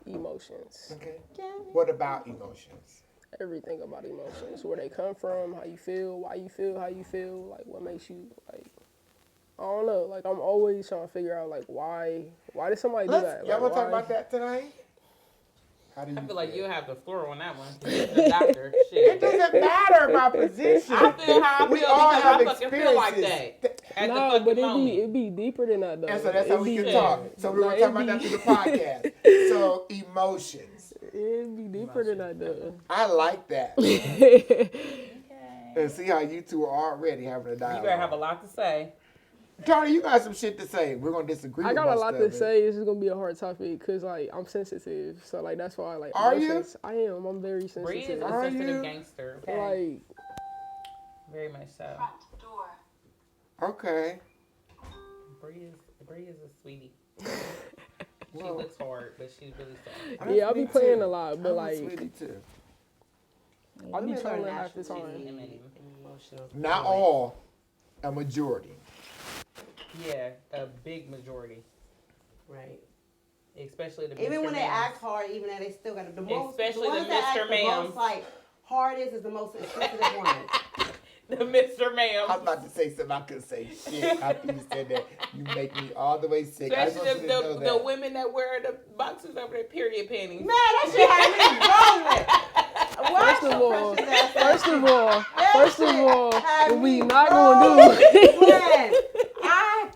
Emotions. Okay. What about emotions? Everything about emotions. Where they come from, how you feel, why you feel, how you feel, like what makes you like. I don't know. Like I'm always trying to figure out like why did somebody do that? Y'all Like, want to talk about that tonight? How do you I feel like feel? you'll have the floor on that one. You're the doctor. It Shit. doesn't matter my position. I feel how I We feel all because have I fucking feel like experiences. that at the No, fucking but moment. it be deeper than that though. And so that's how we can be- talk. So we're going to talk about that through the podcast. So emotions. It be deeper than that though. I like that. Okay. And see how you two are already having a You dialogue. better have a lot to say. Tony, you got some shit to say. We're going to disagree I with got a most lot of to it. say. This is gonna be a hard topic because like I'm sensitive, so like that's why like. Are you? I am. I'm very Bree is sensitive. a Are sensitive you? gangster. Okay. Like Very much so. Front door. Okay. Bree is a sweetie. She Well, looks hard, but she's really soft. that's yeah, I be me playing too. a lot, but I'm a like sweetie too. I be Women are trolling half the naturally time. emotional. Not all, a majority. Yeah, a big majority. Right. Especially the Even Mr. when they Ma'ams. act hard, even though they still got the most. Especially the ones the that Mr. act the Ma'ams. most like hardest is the most sensitive ones. The Mr. Ma'am. I was about to say something I couldn't say shit after you said that. You make me all the way sick. I just want Especially you to know the that. women that wear the boxes over their period panties. Man, that shit had me rolling. What? First of all, had what we me not gonna do. Man,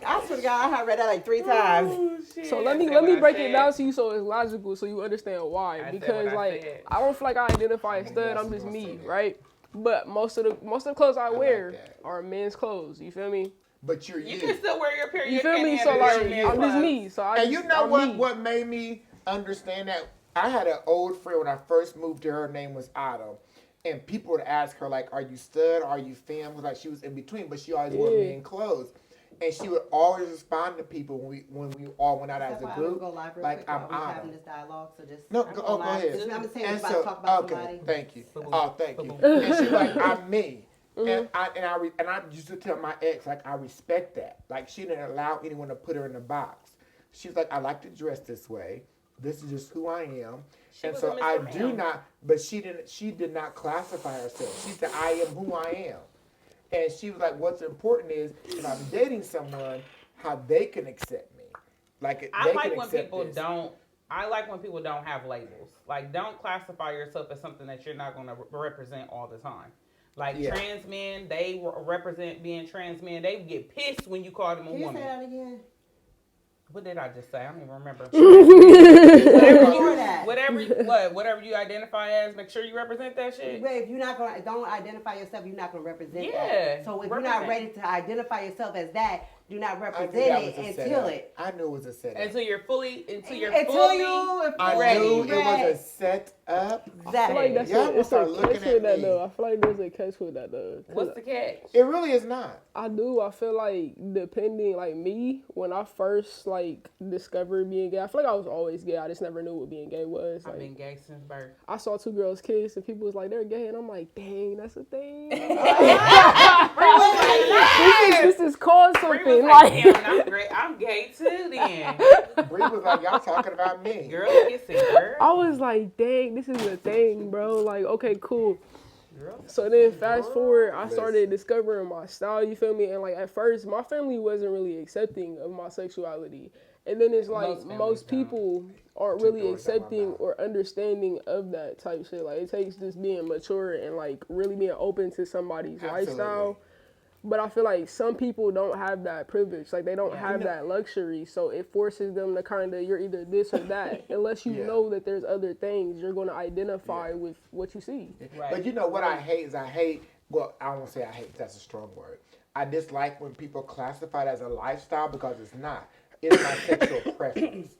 I swear to God, I have read that like 3 times. So let me break it down to you so it's logical so you understand why. I said Because what I like said. I don't feel like I identify as I mean, stud. yes, I'm you just gonna say me, that. right? But most of the clothes I like wear that. are men's clothes. You feel me? But you're You you. can still wear your period You feel me? panties So under like your men's I'm just clothes. me. So I And you know I'm what? me. What made me understand that? I had an old friend when I first moved here. Her name was Otto. And people would ask her, like, are you stud? Are you femme? Because like, she was in between, but she always wore Yeah. men clothes. And she would always respond to people when we all went out as That's a why group. I'm gonna go live real Like, quick I'm while we're Otto. having this dialogue. So just No, I'm go, going go live. ahead. I'm just saying, And we're about to talk about somebody. thank you. Boom. Oh, thank you. Boom. And she's like, I'm me. And I used to tell my ex, like, I respect that. Like, she didn't allow anyone to put her in a box. She was like, I like to dress this way. This is just who I am. She And was so a Mr. I Ma'am. do not, but she did not classify herself. She said, I am who I am. And she was like, what's important is if I'm dating someone, how they can accept me. Like, I they like can when accept people this. don't. I like when people don't have labels. Like, don't classify yourself as something that you're not going to represent all the time. Like Yeah. trans men, they represent being trans men. They get pissed when you call them a Can you woman. say that again? What did I just say? I don't even remember. Before that. Whatever you identify as, make sure you represent that shit. Wait, if you're not gonna don't identify yourself, you're not gonna represent Yeah, that. So if you're not represent. ready to identify yourself as that, do not I knew represent that it was a until setup. it. I knew it was a setup. Until you're fully I ready. knew it was a setup. I feel like that's Y'all it's start a looking catch at with that me. though. I feel like there's a catch with that though. 'Cause What's the catch? It really is not. I do. I feel like depending, like me, when I first like discovered being gay, I feel like I was always gay. I just never knew what being gay was. I've Like been gay since birth. I saw 2 girls kiss and people was like they're gay, and I'm like, dang, that's a thing. this is called Bree something. was like, Like, damn, I'm great. I'm gay too then. Bree was like, y'all talking about me. Girl kissing, girl. I was like, dang, this is a thing, bro. Like, okay, cool. Girl. So then fast forward, I started discovering my style, you feel me? And like at first, my family wasn't really accepting of my sexuality. And then it's like Most families most don't. people aren't Two really doors down my accepting mouth. or understanding of that type shit. Like it takes just being mature and like really being open to somebody's lifestyle. Absolutely. But I feel like some people don't have that privilege. Like they don't Yeah. have that luxury. So it forces them to kind of, you're either this or that. Unless you Yeah. know that there's other things, you're going to identify with what you see. Right. But you know what I hate is well, I won't say I hate, that's a strong word. I dislike when people classify it as a lifestyle because it's not. It's my sexual preference.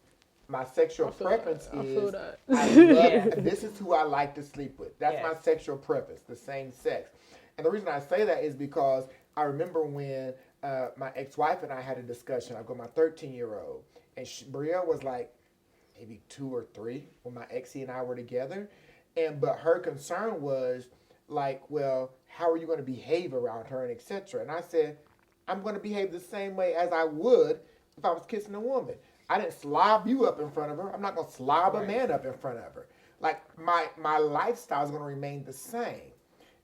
My sexual I feel preference that. I feel is that. I love, Yeah. this is who I like to sleep with. That's Yes. my sexual preference, the same sex. And the reason I say that is because I remember when my ex-wife and I had a discussion. I've got my 13-year-old, and Bria was like maybe 2 or 3 when my ex and I were together. But her concern was like, well, how are you going to behave around her and etc. And I said, I'm going to behave the same way as I would if I was kissing a woman. I didn't slob you up in front of her. I'm not gonna slob a Right. man up in front of her. Like my lifestyle is gonna remain the same.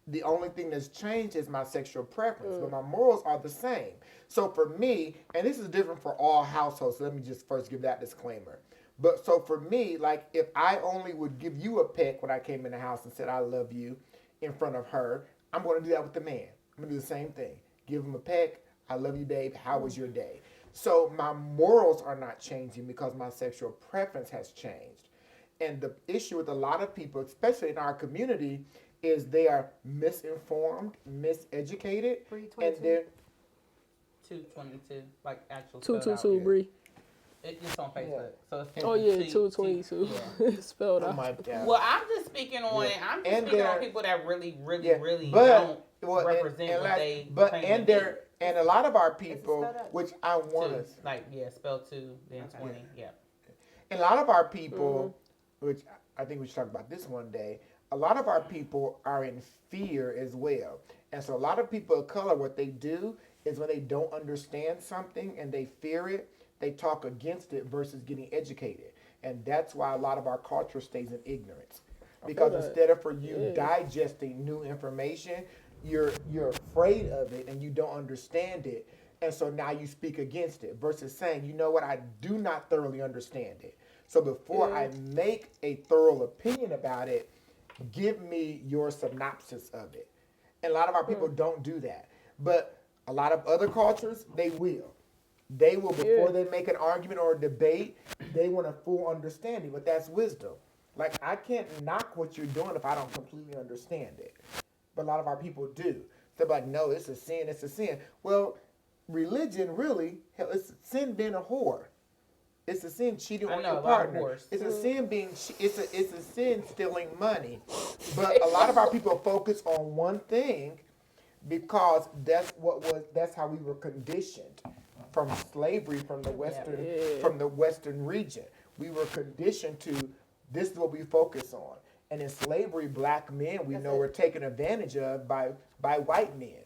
The only thing that's changed is my sexual preference, but my morals are the same. So for me, and this is different for all households, so let me just first give that disclaimer. But so for me, like if I only would give you a peck when I came in the house and said I love you in front of her, I'm going to do that with the man. I'm going to do the same thing. Give him a peck. I love you, babe. How was your day? So my morals are not changing because my sexual preference has changed. And the issue with a lot of people, especially in our community, is they are misinformed, miseducated, and they're 222, like actual Two spelled two out. two Bree. It's on Facebook, so it's Oh yeah, T- 222. yeah. Spelled oh out. my God. Well, I'm just speaking on. Yeah. I'm just And speaking on they're- people that really but, don't represent what like, they. but claim and to be. there and a lot of our it people, spelled out? which I want Two, us, like spell 2 then Okay. 20. Yeah. and a lot of our people, which I think we should talk about this one day. A lot of our people are in fear as well, and so a lot of people of color, what they do is when they don't understand something and they fear it, they talk against it versus getting educated, and that's why a lot of our culture stays in ignorance. Because that. instead of for you Yeah. digesting new information, you're afraid of it and you don't understand it, and so now you speak against it versus saying, you know what, I do not thoroughly understand it. So before I make a thorough opinion about it, give me your synopsis of it. And a lot of our people don't do that, but a lot of other cultures they will. They will, before they make an argument or a debate, they want a full understanding, but that's wisdom. Like, I can't knock what you're doing if I don't completely understand it. But a lot of our people do. They're like, no, it's a sin, it's a sin. Well, religion really, hell, it's sin being a whore. It's a sin cheating I on know, your a lot of partner. whores. It's a sin being, it's a sin stealing money. But a lot of our people focus on one thing because that's how we were conditioned from slavery from the western region. We were conditioned to this is what we focus on. And in slavery, black men we know were taken advantage of by white men.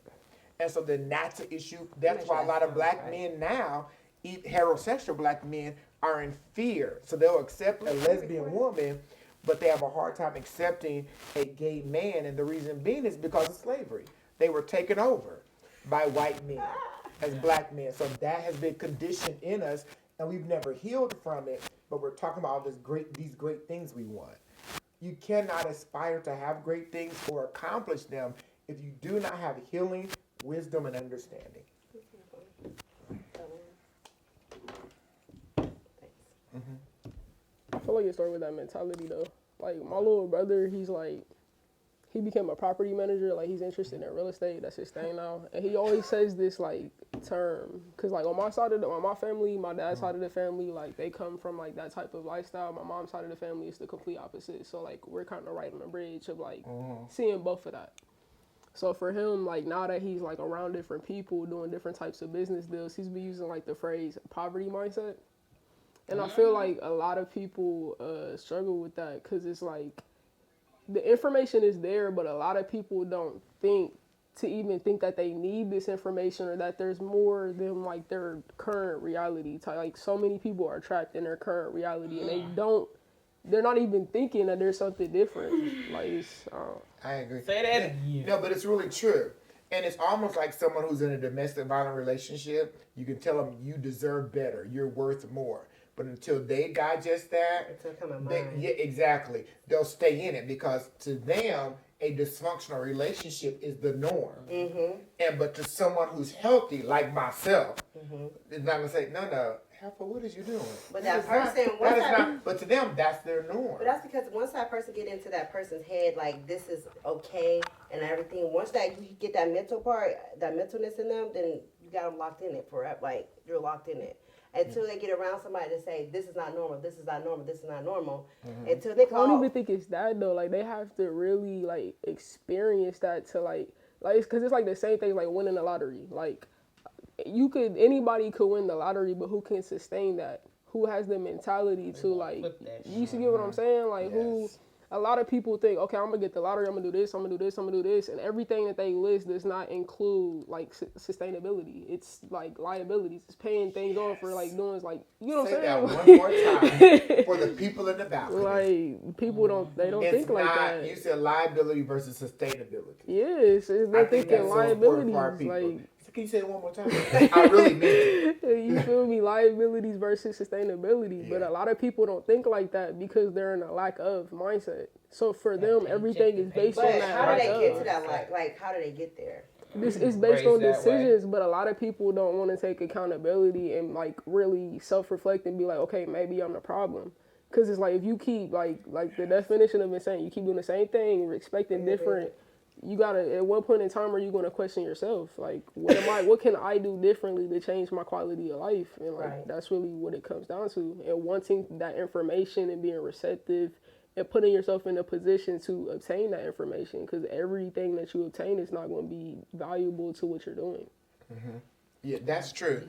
And so then that's an issue. That's why a lot of black men now, heterosexual black men, are in fear. So they'll accept a lesbian woman, but they have a hard time accepting a gay man. And the reason being is because of slavery. They were taken over by white men as black men. So that has been conditioned in us, and we've never healed from it, but we're talking about these great things we want. You cannot aspire to have great things or accomplish them if you do not have healing, wisdom, and understanding. I feel like it started with that mentality though. Like my little brother, he became a property manager. Like he's interested in real estate. That's his thing now. And he always says this like term, cause like on my family, my dad's side of the family, like they come from like that type of lifestyle. My mom's side of the family is the complete opposite. So like we're kind of right on the bridge of like seeing both of that. So for him, like now that he's like around different people doing different types of business deals, he's been using like the phrase poverty mindset. And I feel like a lot of people struggle with that because it's like the information is there, but a lot of people don't think to even think that they need this information or that there's more than like their current reality. Like so many people are trapped in their current reality and they're not even thinking that there's something different. Like it's, I agree. Say that again. No, but it's really true. And it's almost like someone who's in a domestic violent relationship, you can tell them you deserve better, you're worth more. But until they digest that, It's gonna come in mind. yeah, exactly. They'll stay in it because to them, a dysfunctional relationship is the norm. Mm-hmm. But to someone who's healthy, like myself, is not gonna say, no, Heifer, what is you doing? But That that is person, not, that is not. But to them, that's their norm. But that's because once that person get into that person's head, like this is okay and everything. Once that you get that mental part, that mentalness in them, then you got them locked in it forever. Like you're locked in it until they get around somebody to say this is not normal, this is not normal, this is not normal. Until they I don't call. even think it's that though. Like they have to really like experience that to like because it's like the same thing like winning the lottery. Like anybody could win the lottery, but who can sustain that? Who has the mentality to like? Flip that You see, get what I'm saying? Like who? Yes. a lot of people think, okay, I'm gonna get the lottery, I'm gonna do this, I'm gonna do this, I'm gonna do this, and everything that they list does not include like sustainability. It's like liabilities. It's paying things off for like doing like you know what I'm Say that saying. one more time for the people in the balcony. Like people don't It's think like not. that. You said liability versus sustainability. Yes, I they're think thinking that's so important liabilities. for our people. Like So can you say it one more time? I really mean it. you feel me? Liabilities versus sustainability. But Yeah. a lot of people don't think like that because they're in a lack of mindset. So for them, everything is based on But that how do lack they get to of. that? Like, how do they get there? This is based Raised on that way. decisions, but a lot of people don't want to take accountability and like really self-reflect and be like, okay, maybe I'm the problem. Because it's like if you keep like the definition of insane, you keep doing the same thing, expecting different. You gotta at one point in time are you gonna question yourself like what can I do differently to change my quality of life, and like Right. that's really what it comes down to, and wanting that information and being receptive and putting yourself in a position to obtain that information, because everything that you obtain is not going to be valuable to what you're doing. Yeah, that's true.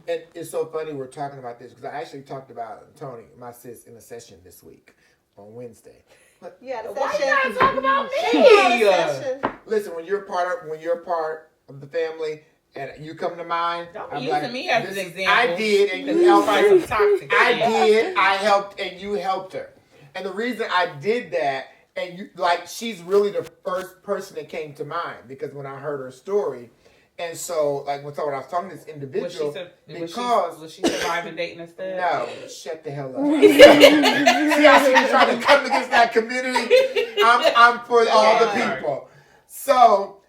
And it's so funny we're talking about this because I actually talked about Tony, my sis, in a session this week on Wednesday. But You had a Why session. you gotta talk about You had a me? session. listen, when you're part of the family and you come to mind, Don't I'm be using like, me as an this- example. I did, and you You helped find her. some toxic I shit. did, I helped, and you helped her. And the reason I did that, and you like, she's really the first person that came to mind because when I heard her story, and so like when I was talking to this individual, Was she surviving dating instead? no, shut the hell up. See how she's trying to come against that community? I'm for all the people. So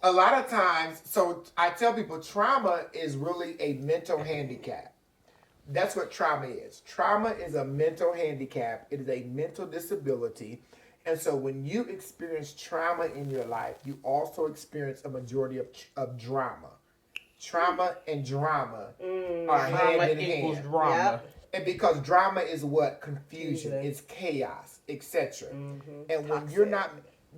a lot of times, so I tell people trauma is really a mental handicap. That's what trauma is. Trauma is a mental handicap. It is a mental disability. And so when you experience trauma in your life, you also experience a majority of drama. Trauma and drama are Drama hand in equals hand. drama. Yep. And because drama is what? Confusion. Mhm. It's chaos, etc. Mm-hmm. And when you're not,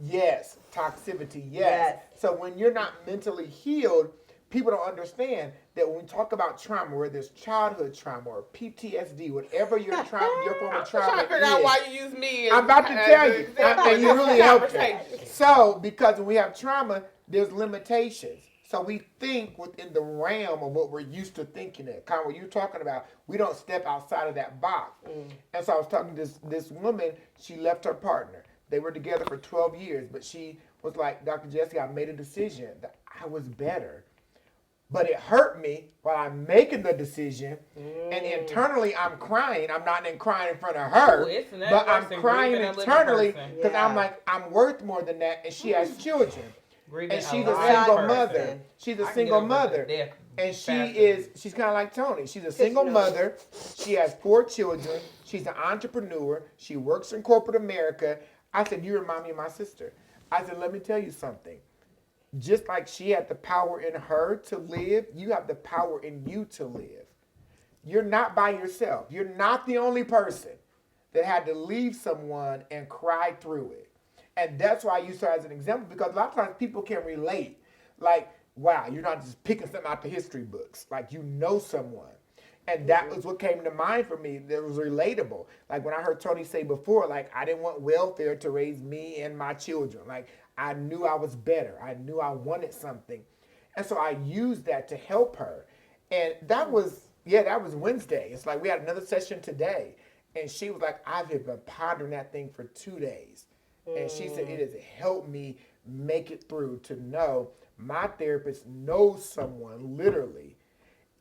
yes, toxicity, yes. Yes. So when you're not mentally healed, people don't understand that when we talk about trauma, whether it's childhood trauma or PTSD, whatever your trauma, your form of I'm trying trauma to figure out is. why you use me. I'm about to tell you, and you really helped me. Conversation. So, because when we have trauma, there's limitations. So we think within the realm of what we're used to thinking in. Kind of what you're talking about. We don't step outside of that box. And so I was talking to this woman. She left her partner. They were together for 12 years, but she was like, Dr. Jesse, I made a decision that I was better. But it hurt me while I'm making the decision, and internally I'm crying. I'm not crying in front of her, Ooh, it's an but I'm person crying grieving a living internally person. because Yeah. I'm like, I'm worth more than that, and she has children, Grieving and she's a a live single person. mother. She's I a can single get over mother, the death and faster. she's kind of like Tony. She's a single mother. She has 4 children. She's an entrepreneur. She works in corporate America. I said, you remind me of my sister. I said, let me tell you something. Just like she had the power in her to live, you have the power in you to live. You're not by yourself. You're not the only person that had to leave someone and cry through it. And that's why I use her as an example, because a lot of times people can relate. Like, wow, you're not just picking something out the history books. Like, you know someone. And that was what came to mind for me that was relatable. Like when I heard Tony say before, like, I didn't want welfare to raise me and my children. Like, I knew I was better. I knew I wanted something. And so I used that to help her. And that was Wednesday. It's like we had another session today. And she was like, I've been pondering that thing for 2 days. And she said, it has helped me make it through to know my therapist knows someone literally,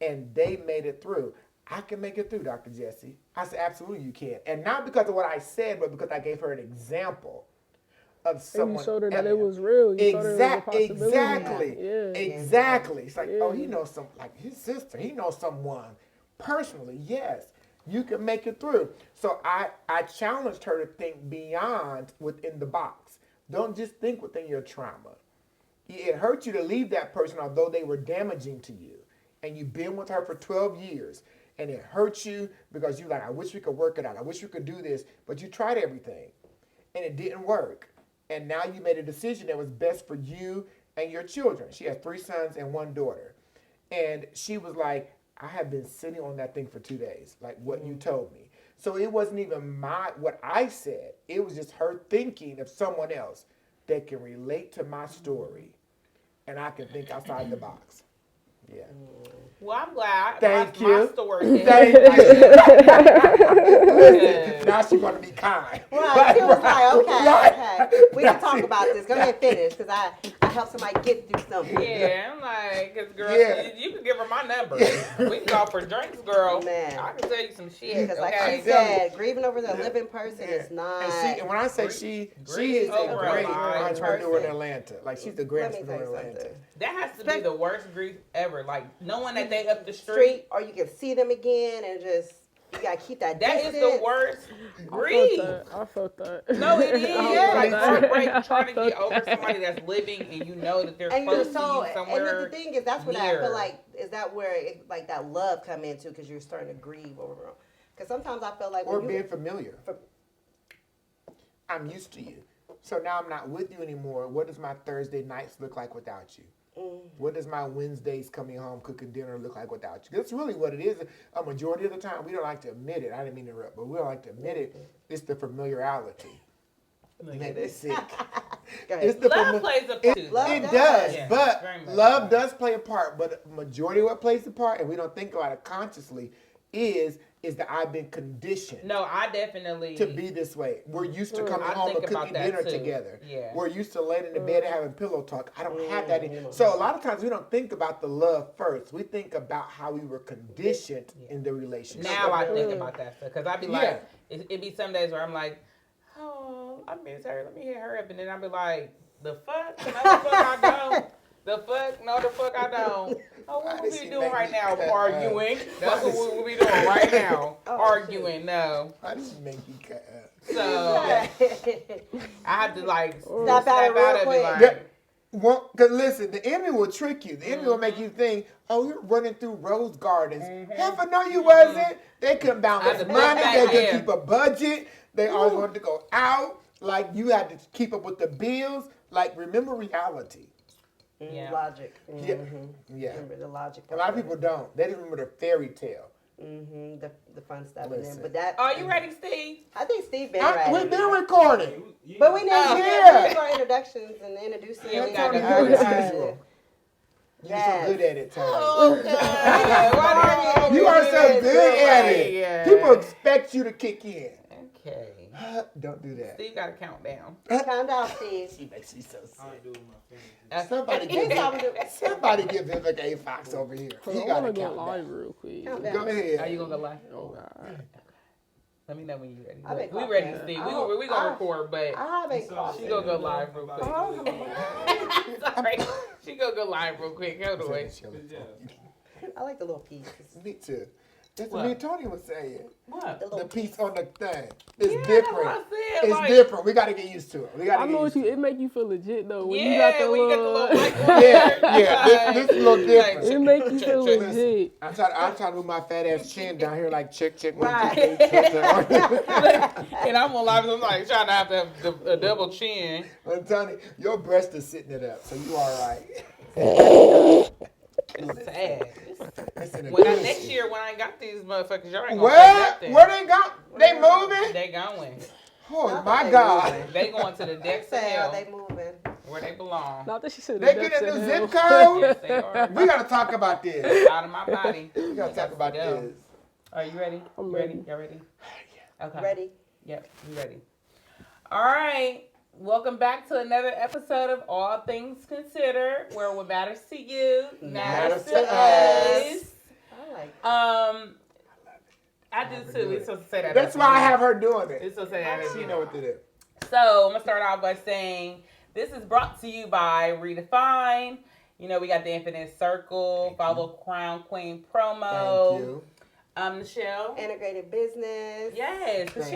and they made it through. I can make it through, Dr. Jesse. I said, absolutely you can. And not because of what I said, but because I gave her an example of And someone. you showed her that it was real. You showed her it was a possibility. Exactly. Yeah. Exactly. It's like, Yeah. oh, he knows like his sister. He knows someone personally. Yes, you can make it through. So I challenged her to think beyond within the box. Don't just think within your trauma. It hurt you to leave that person, although they were damaging to you. And you've been with her for 12 years. And it hurts you because you're like, I wish we could work it out. I wish we could do this. But you tried everything. And it didn't work. And now you made a decision that was best for you and your children. She has 3 sons and 1 daughter. And she was like, I have been sitting on that thing for 2 days, like what you told me. So it wasn't even what I said. It was just her thinking of someone else that can relate to my story, and I can think outside the box. Yeah. Well, I'm glad. Thank my you. story. Thank you. Listen, now she's going to be kind. Right, she was like, okay, Right. okay. We can talk about this. Go ahead and finish, because I helped somebody get through something. Yeah, I'm like, cause girl, Yeah. you can give her my number. We can go for drinks, girl. Man. I can tell you some shit. Because like okay? she said, grieving over the living person is not. And when I say she is a over great a live entrepreneur in person. Atlanta. Like, she's the great Let me tell entrepreneur you in Atlanta. something. That has to be the worst grief ever. Like knowing that they up the street. Street, or you can see them again and just, you got to keep that That distance. is the worst grief. I felt that. No, it is. Yeah. Like heartbreak, I trying to get felt over that. somebody that's living and you know that they're And you're close so, to you and somewhere. the thing is, that's what I near. feel like, is that where it, like that love come into, because you're starting to grieve over them. Because sometimes I feel like Or when being you, familiar. I'm used to you. So now I'm not with you anymore. What does my Thursday nights look like without you? What does my Wednesdays coming home cooking dinner look like without you? That's really what it is. A majority of the time, we don't like to admit it. I didn't mean to interrupt, but we don't like to admit it. It's the familiarity. Man, it's sick. Go ahead. It's the Love plays a part too. Love It does. does, Yeah, but very much love so. does play a part. But a majority of what plays a part, and we don't think about it consciously, is that I've been conditioned No, I definitely to be this way. We're used to coming I home think and about cooking that dinner too. together. Yeah. We're used to laying in the bed and having pillow talk. I don't have that. So a lot of times we don't think about the love first. We think about how we were conditioned in the relationship. Now I think about that stuff because I be Yeah. like, it be some days where I'm like, oh, I miss her. Let me hit her up, and then I be like, the fuck? No, the fuck I don't. The fuck? No, the fuck I don't. Oh, Why what did we she doing make right me now? cut Arguing. up? That's Why what did we doing right now. Oh, Arguing. No. Why did she make you cut up? So I have to like Snap out of it real of it. quick. Like, Well, because listen, the enemy will trick you. The enemy will make you think, oh, you're running through rose gardens. Heaven, no, you wasn't. They couldn't balance had to money. put They back couldn't in. keep a budget. They always wanted to go out. Like, you had to keep up with the bills. Like, remember reality. Yeah. Logic. Yeah. Yeah. Remember the logic. A lot of people don't. They just remember the fairy tale. The fun stuff. And Listen. then, but that, are you ready, Steve? I think Steve been ready. We've been recording. But we need to Yeah. do our introductions and introducing. Yeah, we You're gotta Tony, do you it. as usual. You're so good at it, Tony. Oh, God. You are so good at it. Yeah. People expect you to kick in. Okay. Don't do that. Steve got to count down. Calm down, Steve. She makes me so sick. That's Somebody give him like A Fox over here. I He want gotta to go count live down. real quick. Count Go down. ahead. Are you gonna go live? Oh God. Let me know when you're ready. I think We I'll ready, plan. Steve. I We gonna hope- record, but I haven't called she gonna go live real quick. Sorry, she gonna go live real quick. Hold on. I like the little pieces. Me too. That's What? what me and Tony was saying. What? The The little piece on the thing. It's Yeah, that's different. what I said, It's like- different. We gotta get used to it. We gotta I get know used what you. to It make you feel legit though. When Yeah, you got the when you got the little. little mic on Yeah, there, yeah, this is a little different. It make you feel Listen, legit. I'm trying to move my fat ass chin down here like chick. Right. and I'm on live. I'm like trying to have a double chin. I'm telling you, your breast is sitting it up, so you all right. It's sad. Listen, Next year when I got these motherfuckers, y'all ain't gonna say Where? nothing. Where they go? They moving? They going. Oh Not my that they God. moving. They going to the depths of Say hell they moving. where they belong. Not that she said. They the get depths a of new hell. zip code? Yes, they are. We gotta talk about this. Out of my body. We gotta talk about Go. this. Are you ready? I'm You ready. Y'all ready? Okay. Ready? Yep, we ready. All right. Welcome back to another episode of All Things Considered, where what matters to you matters to us. I like I do too. It's supposed to say that. That's why I have her doing it. It's supposed to say that. She know what to do. So I'm gonna start off by saying this is brought to you by Redefine. You know, we got the Infinite Circle, follow Crown Queen promo. Thank you. Michelle. integrated business. Yes, but Thank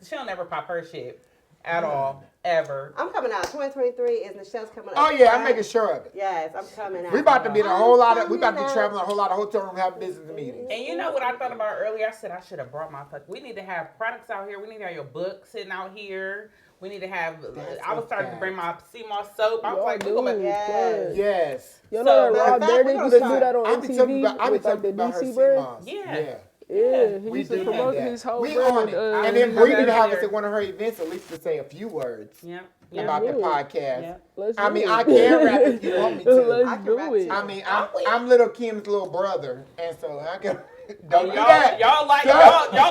she'll never pop her shit at all, ever. I'm coming out. 2023 is Michelle's coming out. Oh yeah, I'm making sure of it. Yes, I'm coming out. We about to be in a whole lot of. We about to be I'm traveling a whole lot of hotel room having business meetings. And you know what I thought about earlier? I said I should have brought my we need to have products out here. We need to have your book sitting out here. We need to have. That's I was a starting to fact. bring my sea moss soap. I was Y'all like, we do. gonna Yes. Yes. You So, know that matter Rob of fact, Dyrdek we're used to gonna do that I on be telling you MTV about. I be with like telling the you about her DC sea brand. moss. Yeah. Yeah, he We used to do promote that. his whole We brand. on it. And we then Bree got did that have there. us at one of her events at least to say a few words Yeah. about the do it. podcast. Yeah. Let's I do mean, it. I can rap if you want me to. Let's I can do rap it. too. I mean, I'm with I'm little Kim's little brother, and so I can. Oh, Don't do that. y'all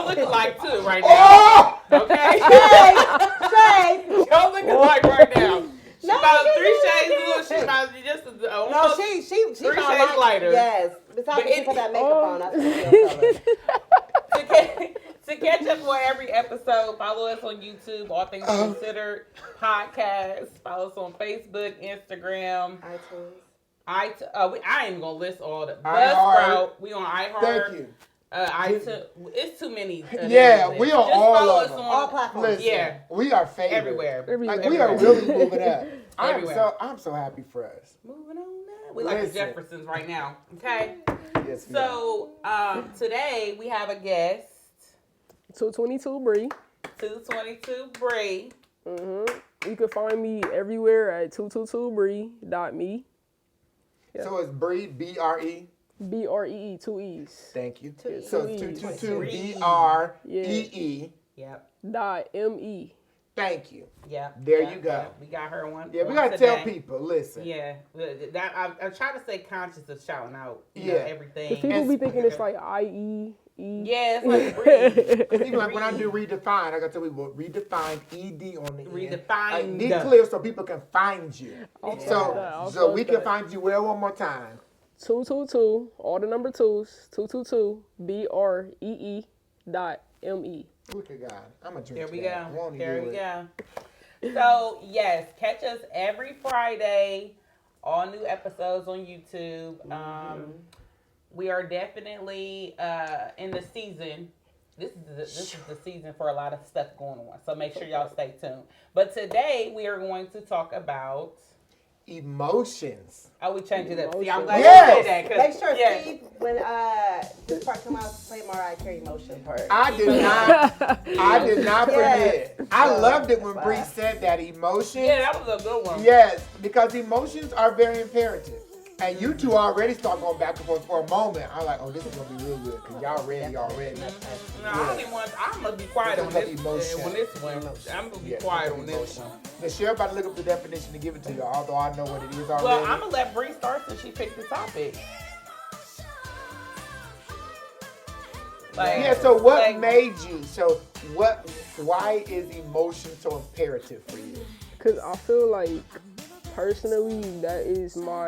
look alike too right now. Oh! Okay? Shay, Y'all look alike right now. She No, about she 3 didn't. shades blue. She about just no, almost she 3 kinda shades lighter. Yes, besides But she put that makeup on, I think she'll color. To catch up on every episode, follow us on YouTube, All Things Considered Podcast. Follow us on Facebook, Instagram, iTunes. I ain't even gonna list all the iHeart. Buzzsprout. We on iHeart. Thank you. iTunes. It's too many. Yeah, we on Just all follow of us them. on All platforms. Listen, Yeah. we are favored. everywhere. Everywhere. Like we are really moving up. Everywhere. I'm so happy for us. Moving on now. We like the Listen. Jeffersons right now. Okay. Yes, we are. So today we have a guest, 222 Bree. 222 Bree. You can find me everywhere at 222bree.me. Yeah. So it's Bree, B-R-E. BREE, 2 E's. Thank you. Two E's. So Two it's E's. 222 Bree. B-R-E-E. Yep. .me. Thank you. Yep. There Yep. you go. Yep. We got her one. Yeah, we one gotta today. tell people. Listen. Yeah, that I try to stay conscious of shouting out, you know, Yeah. everything. Because people be thinking it's like IE. Yeah, it's like Bree. Even like when I do redefine, I gotta tell people redefined ED on the end. Redefined. Like, be clear so people can find you. I'll So post that, I'll so post we can that. find you where one more time. 222, all the number 2s, 222, BREE.me. Look at God. I'm gonna drink There we that. go. Won't he There do we it? go. So yes, catch us every Friday. All new episodes on YouTube. We are definitely in the season. This is the season for a lot of stuff going on. So make sure y'all stay tuned. But today we are going to talk about. Emotions. Oh, we changed it up. See, I'm glad Yes. you said that. 'Cause- Make sure, yeah. Steve, when this part come out, play Mariah Carey motion part. I did not Yes. forget. I loved it when Wow. Bree said that emotions. Yeah, that was a good one. Yes, because emotions are very imperative. And you two already start going back and forth for a moment. I'm like, oh, this is gonna be real good because y'all ready already. No, I don't even want. I'm gonna be quiet on this. Emotion. On this one, I'm gonna be quiet on this one. Michelle about to look up the definition to give it to you, although I know what it is already. Well, I'm gonna let Bree start since she picked the topic. Like, yeah. So what like, made you? So what? Why is emotion so imperative for you? Because I feel like, personally, that is my,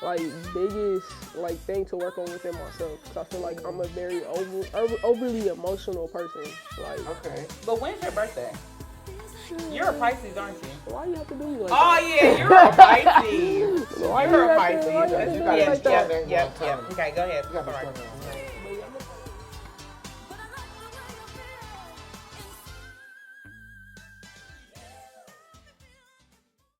like, biggest, like, thing to work on within myself. Because I feel like I'm a very overly emotional person. Like, Okay. But when's your birthday? You're a Pisces, aren't you? why you have to do me like Oh that? yeah, you're a Pisces. Why You're you a have to- Pisces. why you have to You do gotta me be like strong. that? That ain't Yep, what I'm yep. telling you. Okay, go ahead. You gotta be Sorry. strong.